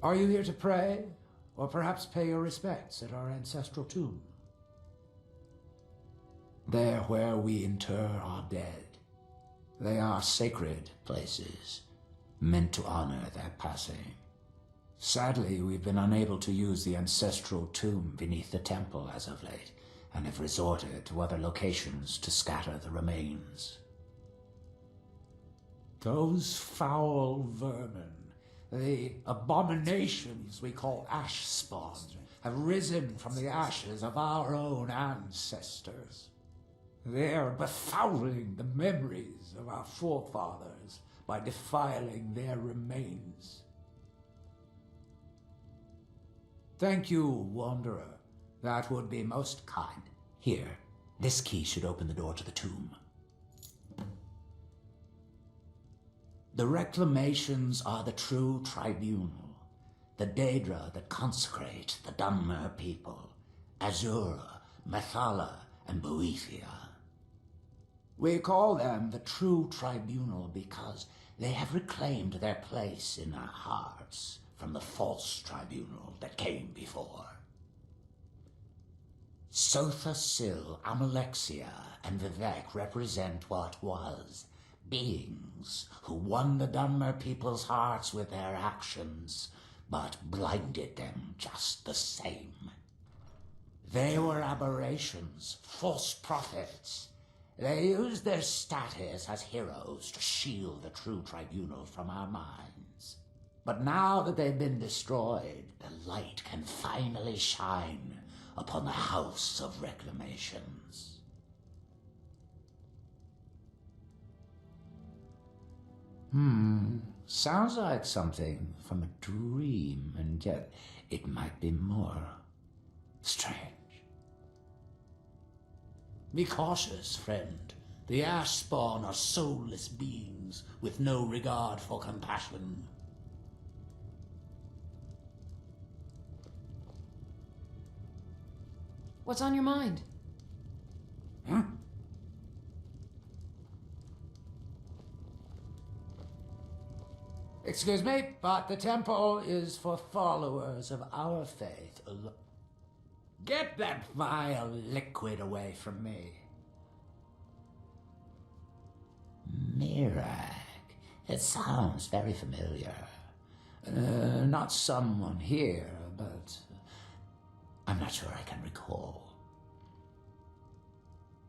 Are you here to pray, or perhaps pay your respects at our ancestral tomb? There where we inter our dead. They are sacred places, meant to honor their passing. Sadly, we've been unable to use the ancestral tomb beneath the temple as of late, and have resorted to other locations to scatter the remains. Those foul vermin, the abominations we call ash spawn, have risen from the ashes of our own ancestors. They are befouling the memories of our forefathers by defiling their remains. Thank you, Wanderer. That would be most kind. Here, this key should open the door to the tomb. The reclamations are the true tribunal, the Daedra that consecrate the Dunmer people, Azura, Methala, and Boethia. We call them the true tribunal because they have reclaimed their place in our hearts from the false tribunal that came before. Sotha Sil, Amalexia, and Vivek represent what was, beings who won the Dunmer people's hearts with their actions, but blinded them just the same. They were aberrations, false prophets. They used their status as heroes to shield the true tribunal from our minds. But now that they've been destroyed, the light can finally shine upon the House of Reclamations. Sounds like something from a dream, and yet it might be more strange. Be cautious, friend. The ash spawn are soulless beings with no regard for compassion. What's on your mind? Huh? Excuse me, but the temple is for followers of our faith alone. Get that vile liquid away from me. Mirak. It sounds very familiar. Not someone here, but I'm not sure I can recall.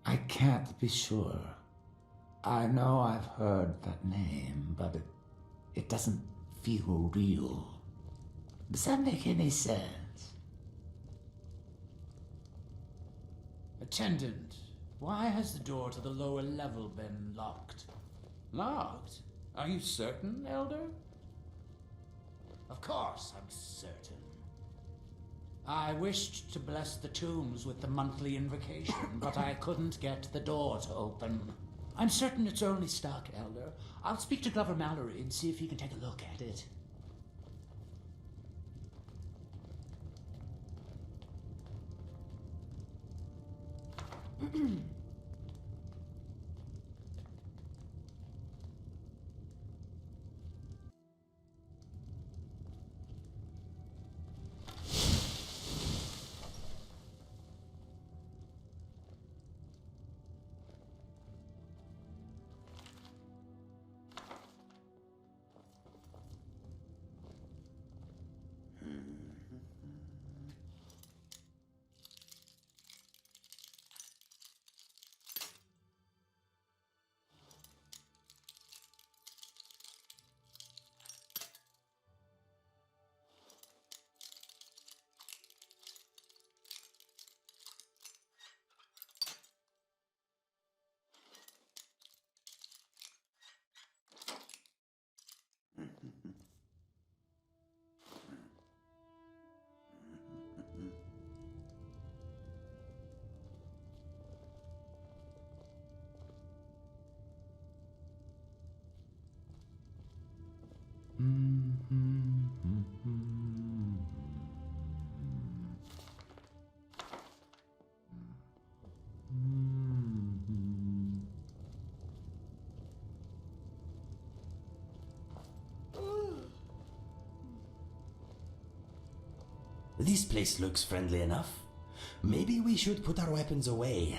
I can't be sure. I know I've heard that name, but it doesn't feel real. Does that make any sense? Attendant, why has the door to the lower level been locked? Locked? Are you certain, Elder? Of course I'm certain. I wished to bless the tombs with the monthly invocation, but I couldn't get the door to open. I'm certain it's only stuck, Elder. I'll speak to Glover Mallory and see if he can take a look at it. This place looks friendly enough. Maybe we should put our weapons away.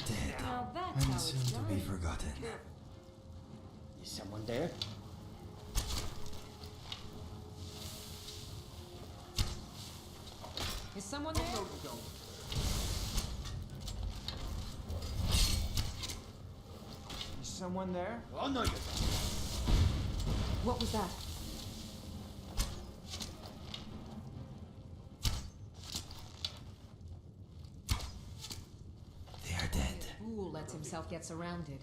Dead, Now that's and how soon it's to be done. forgotten. Is someone there? Is someone there? Is someone there? Oh, no, you're not. What was that? They are dead. Fool lets himself get surrounded.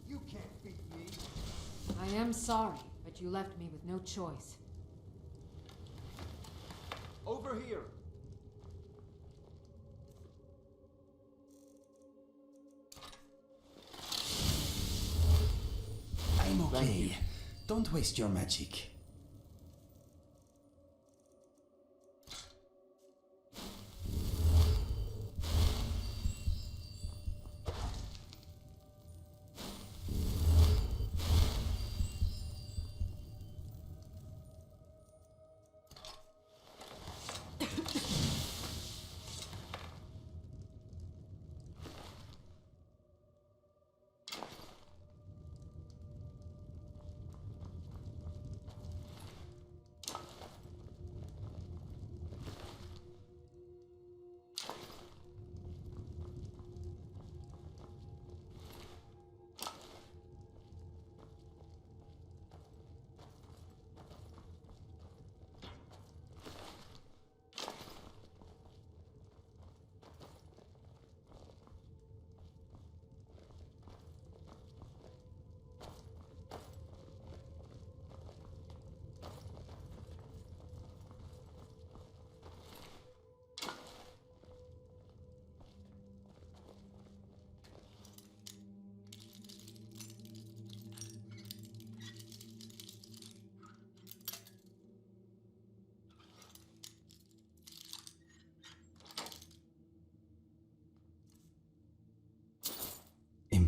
You can't beat me. I am sorry, but you left me with no choice. Over here. I'm okay. Don't waste your magic.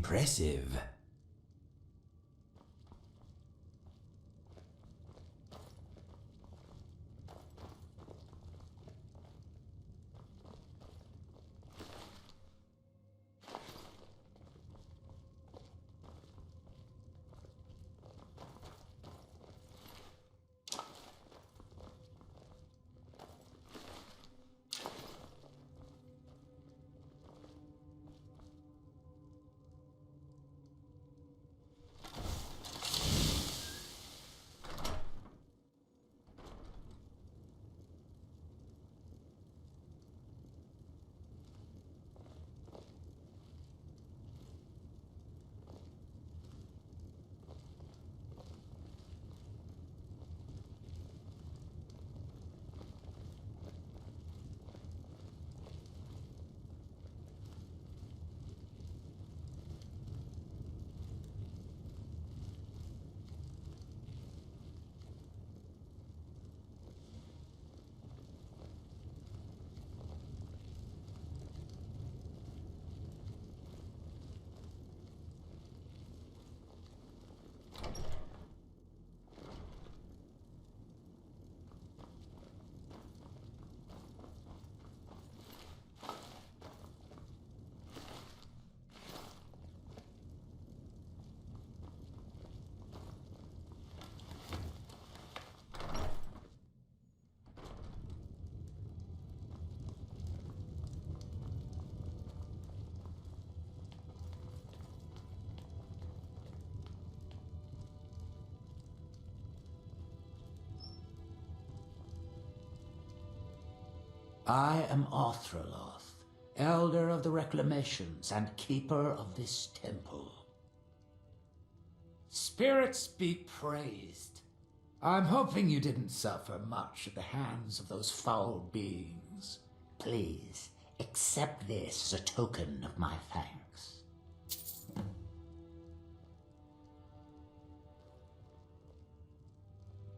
Impressive. I am Arthraloth, Elder of the Reclamations and Keeper of this temple. Spirits be praised. I'm hoping you didn't suffer much at the hands of those foul beings. Please, accept this as a token of my thanks.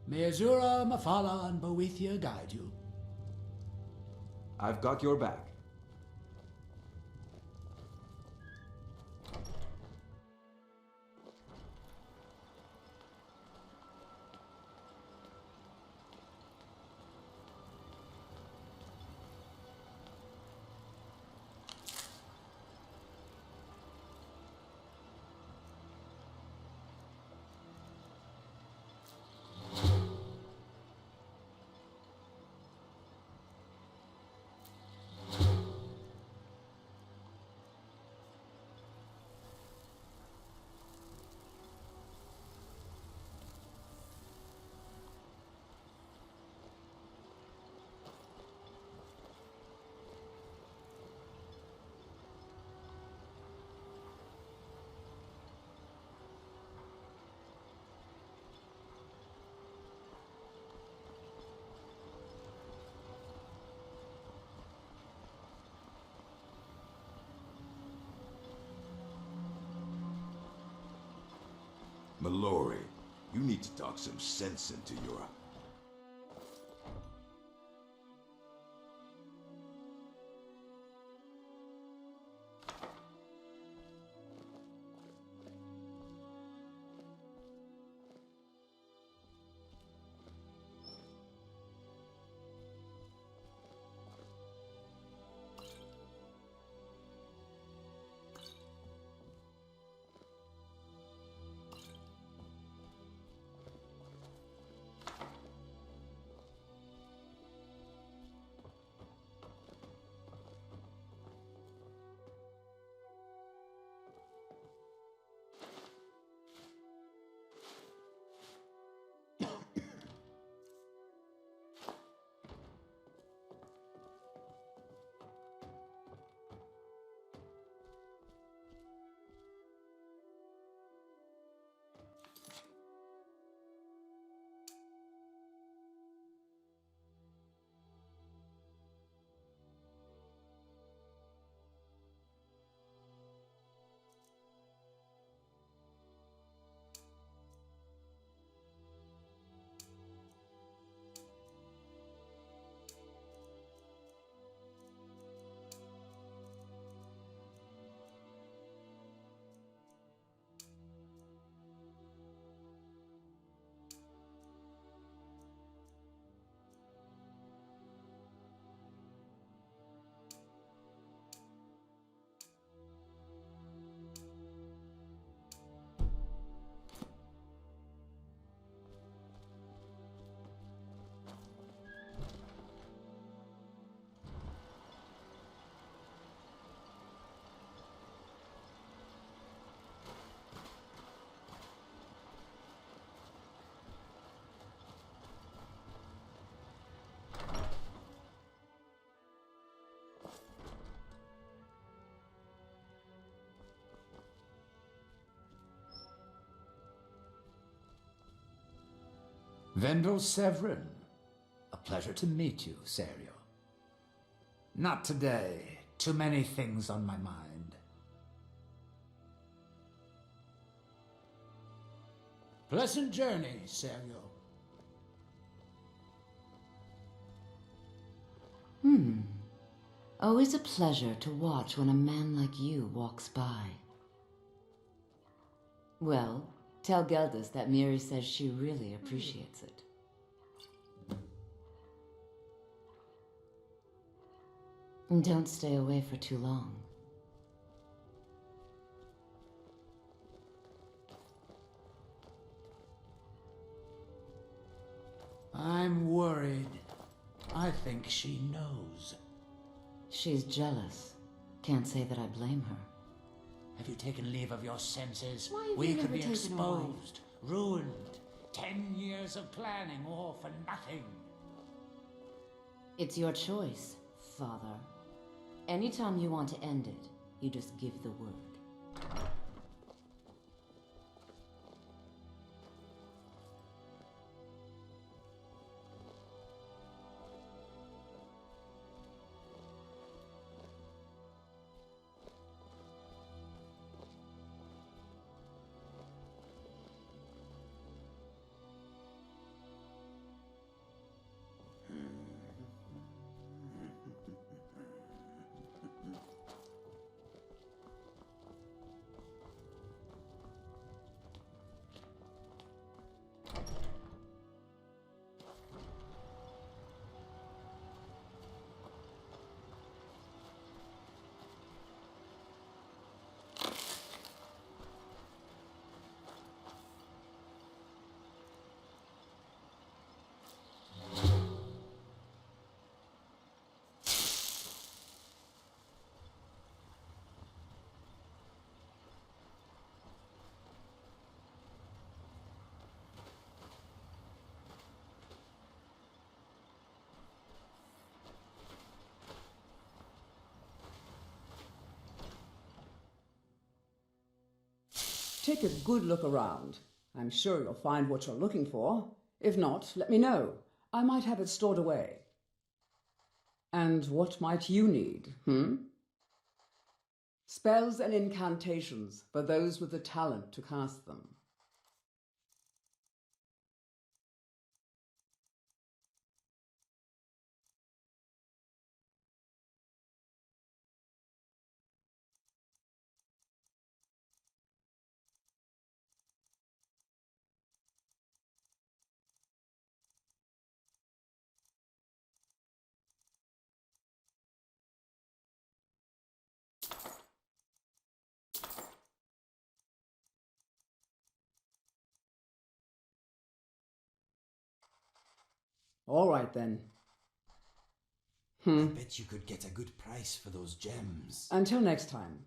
May Azura, Mafala, and Boethia guide you. I've got your back. Mallory, you need to talk some sense into your... Vendel Severin. A pleasure to meet you, Serio. Not today. Too many things on my mind. Pleasant journey, Serio. Always a pleasure to watch when a man like you walks by. Well, tell Geldis that Miri says she really appreciates it. And don't stay away for too long. I'm worried. I think she knows. She's jealous. Can't say that I blame her. Have you taken leave of your senses? Why have We you could never be taken a wife? exposed, ruined. 10 years of planning, all for nothing. It's your choice, Father. Anytime you want to end it, you just give the word. Take a good look around. I'm sure you'll find what you're looking for. If not, let me know. I might have it stored away. And what might you need, Spells and incantations for those with the talent to cast them. All right, then. I bet you could get a good price for those gems. Until next time.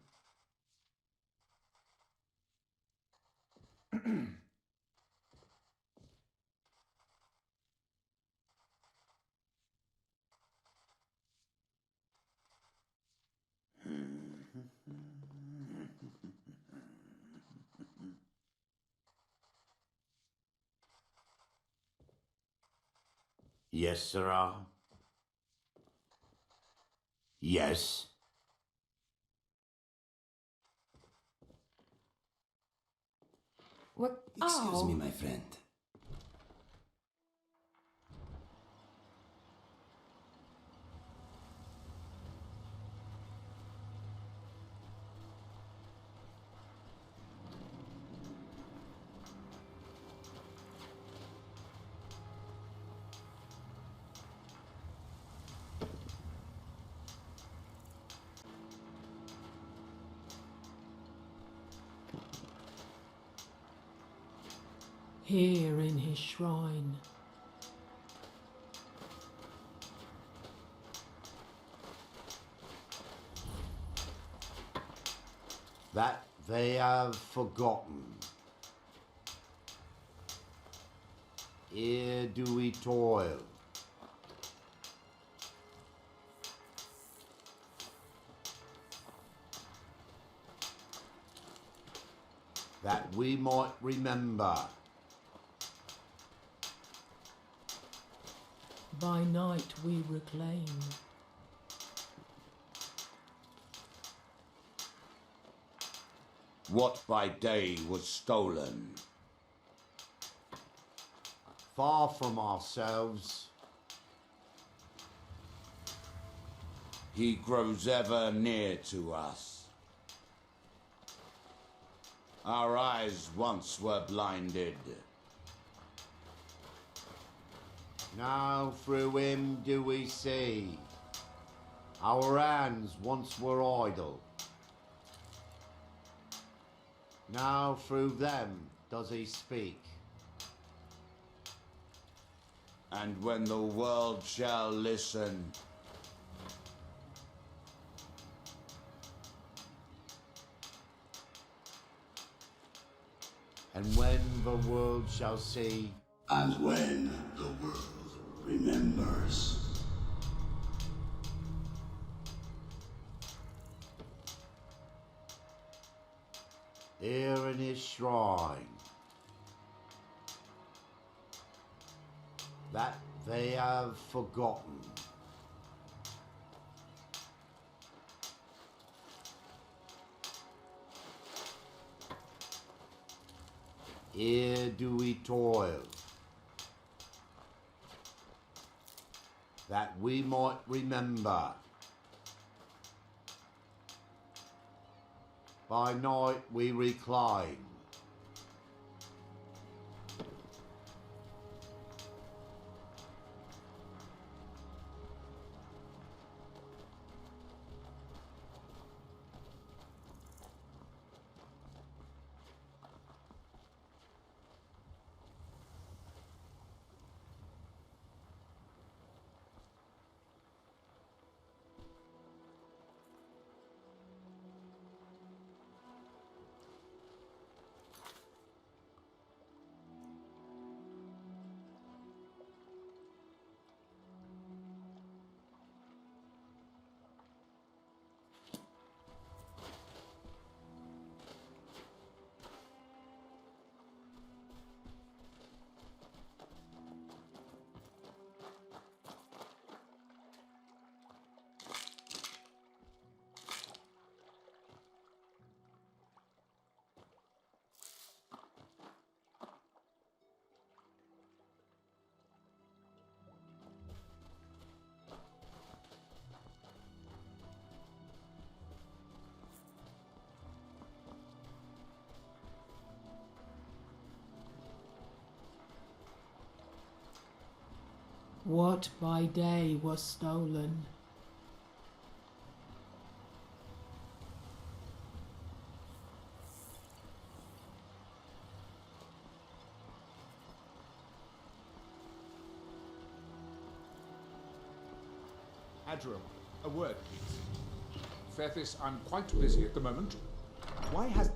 Yes, sirrah. Yes. What? Excuse me, my friend. Here in his shrine. That they have forgotten. Here do we toil. That we might remember. by night we reclaim. What by day was stolen? Far from ourselves. He grows ever near to us. Our eyes once were blinded. Now through him do we see. Our hands once were idle. Now through them does he speak. And when the world shall listen, And when the world shall see. And when the world remembers. Here in his shrine, that they have forgotten. Here do we toil, that we might remember. By night we recline. What by day was stolen. Admiral, a word, please. Fairface, I'm quite busy at the moment. Why has...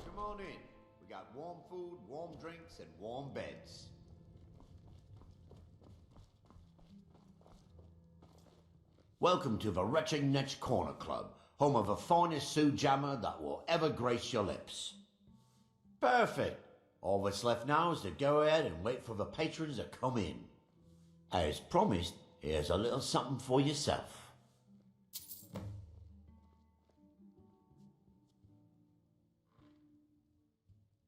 Come on in. We got warm food, warm drinks, and warm beds. Welcome to the Retching Netch Corner Club, home of the finest Sue Jammer that will ever grace your lips. Perfect. All that's left now is to go ahead and wait for the patrons to come in. As promised, here's a little something for yourself.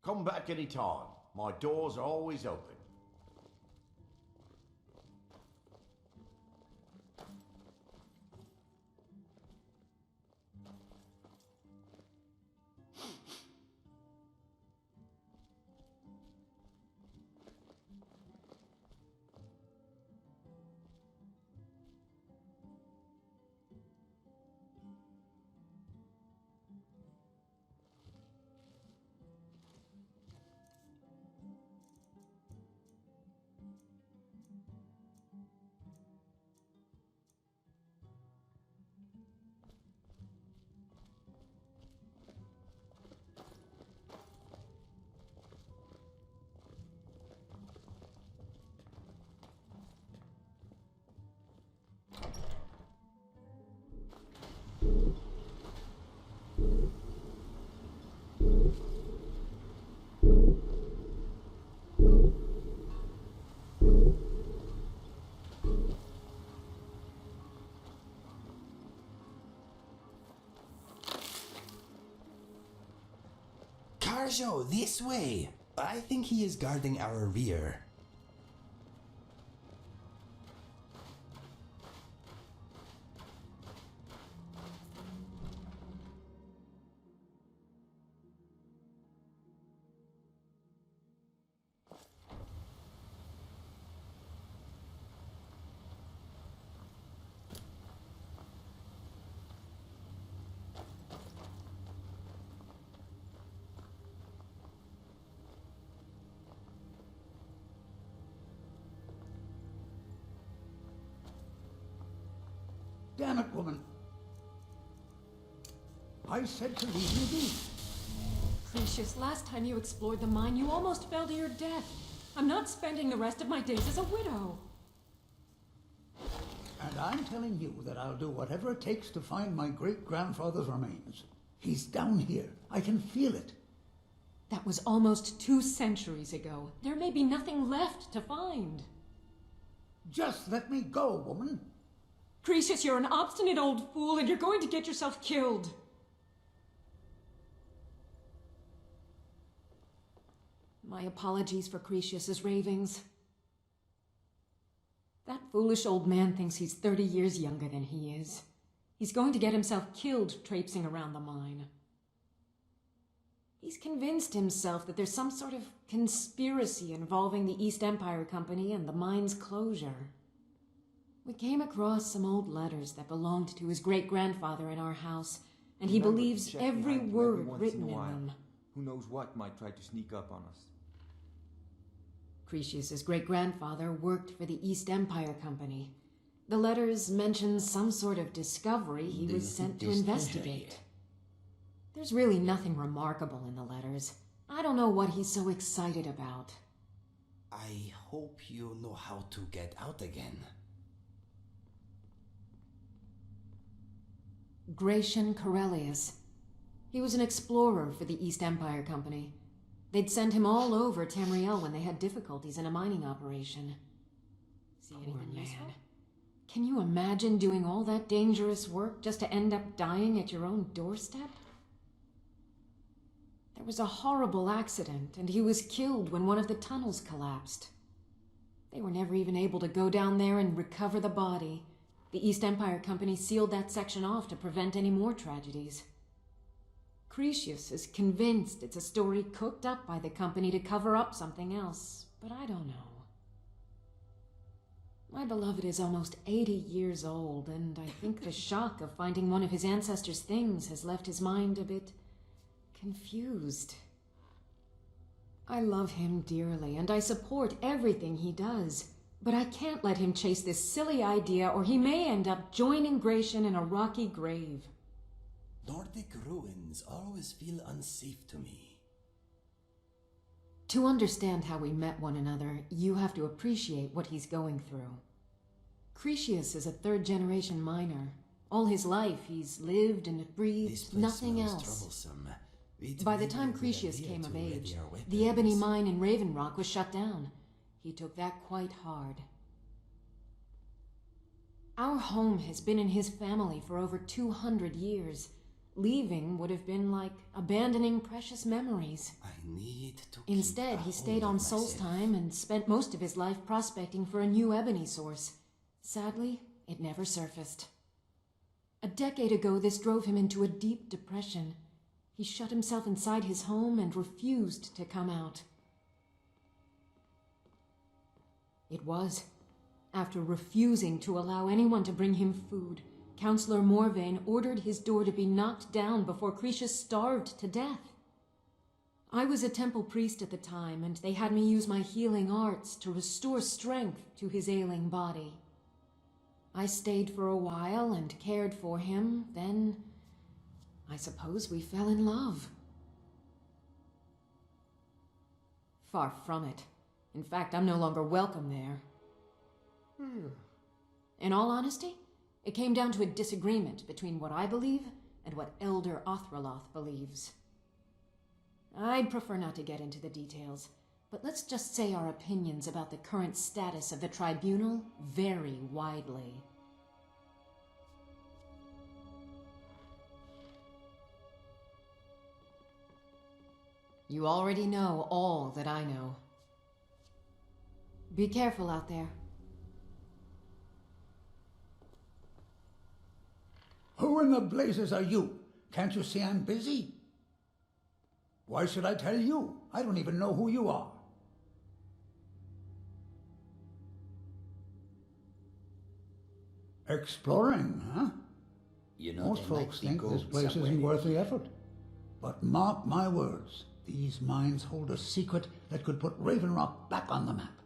Come back any time. My doors are always open. Arjo, this way! I think he is guarding our rear. Damn it, woman. I said to leave me be. Precious, last time you explored the mine, you almost fell to your death. I'm not spending the rest of my days as a widow. And I'm telling you that I'll do whatever it takes to find my great-grandfather's remains. He's down here. I can feel it. That was almost 2 centuries ago. There may be nothing left to find. Just let me go, woman. Precious, you're an obstinate old fool and you're going to get yourself killed. My apologies for Cretius's ravings. That foolish old man thinks he's 30 years younger than he is. He's going to get himself killed traipsing around the mine. He's convinced himself that there's some sort of conspiracy involving the East Empire Company and the mine's closure. We came across some old letters that belonged to his great-grandfather in our house, and he believes every word written in them. Who knows what might try to sneak up on us. Cretius's great-grandfather worked for the East Empire Company. The letters mention some sort of discovery he was sent to investigate. There's really nothing remarkable in the letters. I don't know what he's so excited about. I hope you know how to get out again. Gratian Corellius. He was an explorer for the East Empire Company. They'd send him all over Tamriel when they had difficulties in a mining operation. See anything useful? Can you imagine doing all that dangerous work just to end up dying at your own doorstep? There was a horrible accident, and he was killed when one of the tunnels collapsed. They were never even able to go down there and recover the body. The East Empire Company sealed that section off to prevent any more tragedies. Cretius is convinced it's a story cooked up by the company to cover up something else, but I don't know. My beloved is almost 80 years old, and I think the shock of finding one of his ancestors' things has left his mind a bit confused. I love him dearly, and I support everything he does, but I can't let him chase this silly idea, or he may end up joining Gratian in a rocky grave. Nordic ruins always feel unsafe to me. To understand how we met one another, you have to appreciate what he's going through. Cretius is a 3rd-generation miner. All his life, he's lived and breathed nothing else. By the time Cretius came of age, the ebony mine in Raven Rock was shut down. He took that quite hard. Our home has been in his family for over 200 years. Leaving would have been like abandoning precious memories. Instead, he stayed on Solstheim and spent most of his life prospecting for a new ebony source. Sadly, it never surfaced. A decade ago, this drove him into a deep depression. He shut himself inside his home and refused to come out. It was after refusing to allow anyone to bring him food, Counselor Morvain ordered his door to be knocked down before Cretius starved to death. I was a temple priest at the time, and they had me use my healing arts to restore strength to his ailing body. I stayed for a while and cared for him, then I suppose we fell in love. Far from it. In fact, I'm no longer welcome there. In all honesty, it came down to a disagreement between what I believe and what Elder Othraloth believes. I'd prefer not to get into the details, but let's just say our opinions about the current status of the tribunal vary widely. You already know all that I know. Be careful out there. Who in the blazes are you? Can't you see I'm busy? Why should I tell you? I don't even know who you are. Exploring, huh? You know, Most there might folks be think this gold place somewhere. isn't worth the effort. But mark my words, these mines hold a secret that could put Raven Rock back on the map.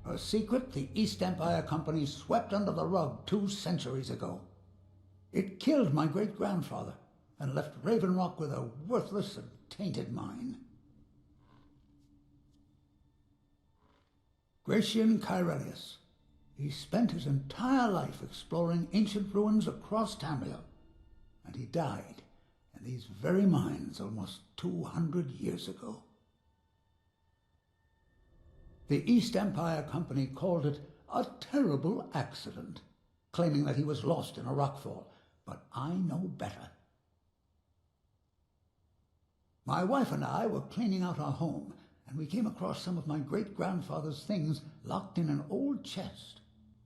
A secret the East Empire Company swept under the rug 2 centuries ago. It killed my great-grandfather and left Raven Rock with a worthless and tainted mine. Gratian Kyrelius. He spent his entire life exploring ancient ruins across Tamriel, and he died in these very mines almost 200 years ago. The East Empire Company called it a terrible accident, claiming that he was lost in a rockfall, but I know better. My wife and I were cleaning out our home, and we came across some of my great-grandfather's things locked in an old chest.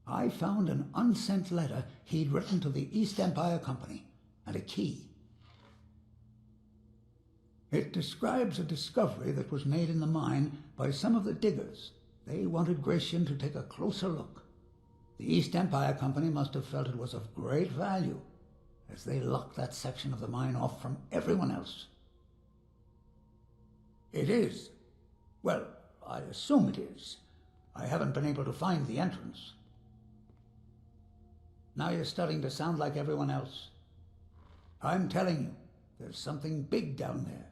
I found an unsent letter he'd written to the East Empire Company, and a key. It describes a discovery that was made in the mine by some of the diggers. They wanted Gratian to take a closer look. The East Empire Company must have felt it was of great value, as they locked that section of the mine off from everyone else. It is. Well, I assume it is. I haven't been able to find the entrance. Now you're starting to sound like everyone else. I'm telling you, there's something big down there.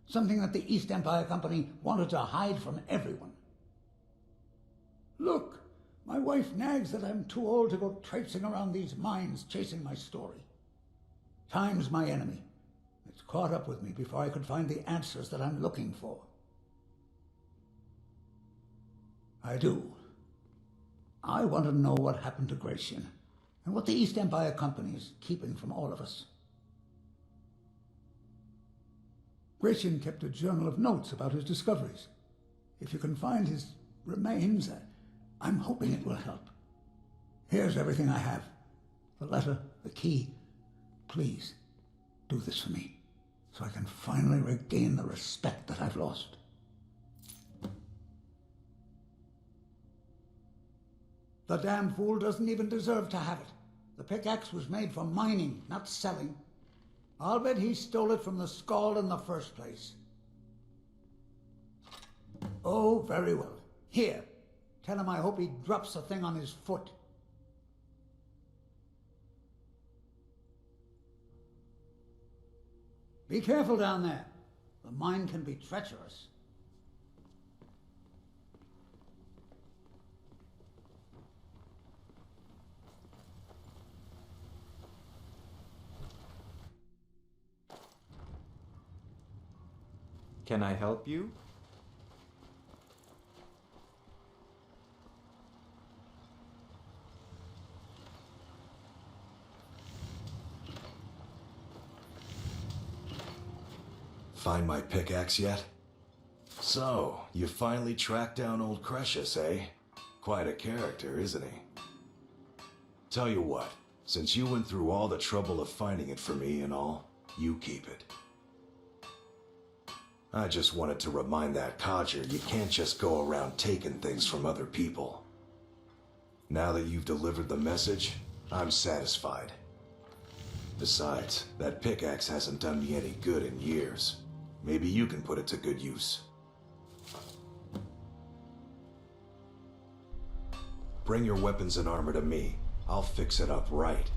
Something that the East Empire Company wanted to hide from everyone. Look, my wife nags that I'm too old to go traipsing around these mines chasing my story. Time's my enemy. It's caught up with me before I could find the answers that I'm looking for. I do. I want to know what happened to Gratian, and what the East Empire Company is keeping from all of us. Gratian kept a journal of notes about his discoveries. If you can find his remains, I'm hoping it will help. Here's everything I have. The letter, the key. Please, do this for me, so I can finally regain the respect that I've lost. The damn fool doesn't even deserve to have it. The pickaxe was made for mining, not selling. I'll bet he stole it from the Skald in the first place. Oh, very well. Here, tell him I hope he drops the thing on his foot. Be careful down there. The mine can be treacherous. Can I help you? Find my pickaxe yet? So, you finally tracked down old Cretius, eh? Quite a character, isn't he? Tell you what, since you went through all the trouble of finding it for me and all, you keep it. I just wanted to remind that codger you can't just go around taking things from other people. Now that you've delivered the message, I'm satisfied. Besides, that pickaxe hasn't done me any good in years. Maybe you can put it to good use. Bring your weapons and armor to me. I'll fix it up right.